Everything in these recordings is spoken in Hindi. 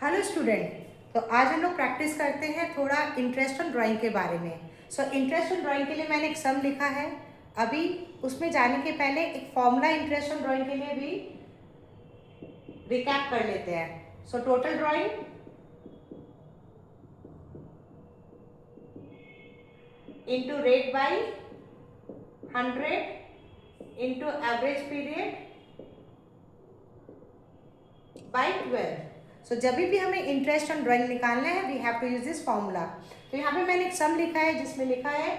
Hello student. तो आज हम लोग प्रैक्टिस करते हैं थोड़ा इंटरेस्ट ऑन ड्राइंग के बारे में। इंटरेस्ट ऑन ड्राइंग के लिए मैंने एक सम लिखा है। अभी उसमें जाने के पहले एक फॉर्मूला इंटरेस्ट ऑन ड्राइंग के लिए भी रिकैप कर लेते हैं। Total drawing into rate by 100 into average period by 12। जब भी हमें इंटरेस्ट ऑन ड्राइंग निकालना है we have to use this formula. तो यहाँ पे मैंने एक सम लिखा है जिसमें लिखा है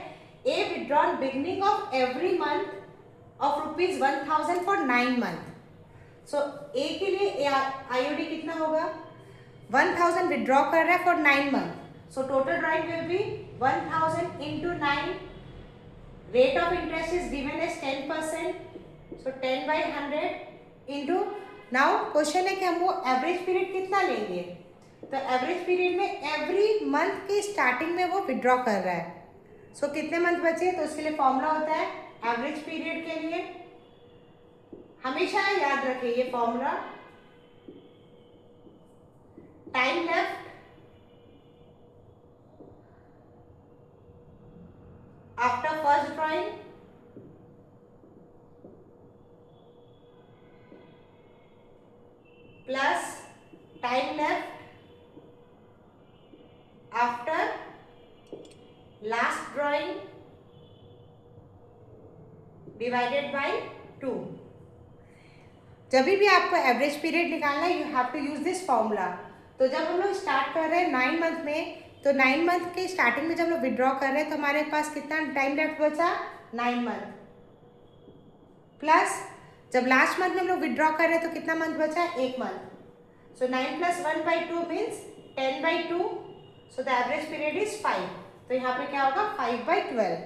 a withdrawn beginning of every month of ₹1000 for 9 month. A के लिए आईओडी कितना होगा? 1000 विड्रॉ कर रहा है for 9 month. Total drawing will be 1000 into 9। Rate of interest is given as 10%। 10/100 into. Now question है कि हम वो एवरेज पीरियड कितना लेंगे। तो एवरेज पीरियड में एवरी मंथ के स्टार्टिंग में वो विड्रॉ कर रहा है। कितने मंथ बचे? तो उसके लिए फॉर्मूला होता है एवरेज पीरियड के लिए हमेशा याद रखिए ये formula. Time left after first drawing plus time left after last drawing divided by 2। जब भी आपको एवरेज पीरियड निकालना है you have to use this formula. तो जब हम लोग स्टार्ट कर रहे हैं 9 मंथ में, तो 9 मंथ के स्टार्टिंग में जब हम लोग विड्रॉ कर रहे हैं तो हमारे पास कितना टाइम लेफ्ट बचा? 9 मंथ। प्लस जब लास्ट मंथ में हम लोग विड्रॉ कर रहे हैं तो कितना मंथ बचा? 1 month. 9 plus 1/2 means 10/2। The average period is 5। तो यहाँ पे क्या होगा? 5/12।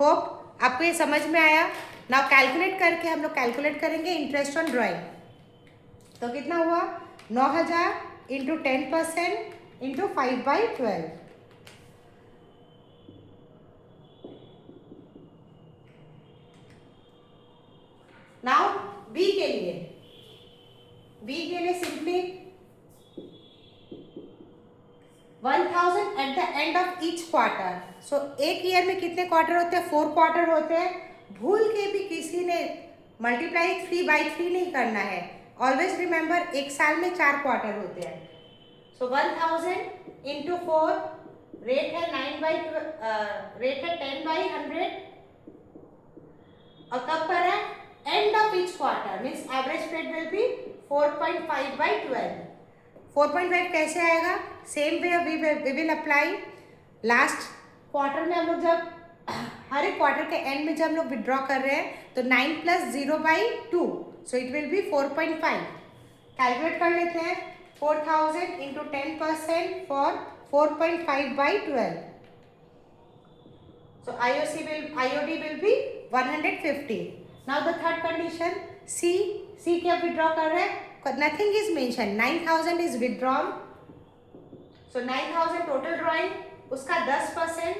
होप आपको ये समझ में आया। नाउ कैलकुलेट करके हम लोग कैलकुलेट करेंगे इंटरेस्ट ऑन ड्राइंग। तो कितना हुआ? 9000 इंटू 10% इंटू 5/12। नाउ बी के लिए simply 1000 at the end of each quarter. एक ईयर में कितने क्वार्टर होते हैं? 4 क्वार्टर होते हैं। भूल के भी किसी ने मल्टीप्लाई 3/3 नहीं करना है। ऑलवेज रिमेंबर एक साल में 4 क्वार्टर होते हैं। 1000 इंटू 4 रेट है 10/100 और कब पर है? End of each quarter means average period will be 4.5/12। 4.5 कैसे आएगा? Same way we will apply last quarter में। हम लोग जब हर एक क्वार्टर के एंड में जब हम लोग विड्रॉ कर रहे हैं तो 9 + 0/2 so it will be 4.5। Calculate कर लेते हैं। 4000 into 10% for 4.5/12। IOD will be 150। Now the third condition C क्या विड्रॉ कर रहे हैं? Nothing is mentioned। 9000 is withdrawn। 9000 total drawing उसका 10%।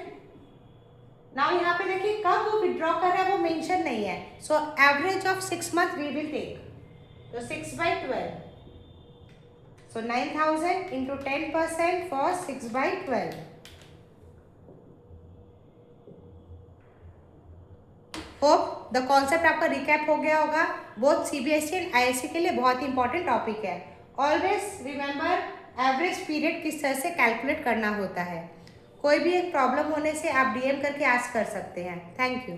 नाउ यहाँ पे देखिए कब वो विड्रॉ कर रहा है वो मेंशन नहीं है। Average of 6 month we will take. तो 6/12। 9000 into 10% for 6/12। Hope the concept आपका रिकैप हो गया होगा। बोथ सीबीएसई एंड आईएससी के लिए बहुत ही इंपॉर्टेंट टॉपिक है। ऑलवेज रिमेंबर एवरेज पीरियड किस तरह से कैलकुलेट करना होता है। कोई भी एक प्रॉब्लम होने से आप डीएम करके आस्क कर सकते हैं। Thank you.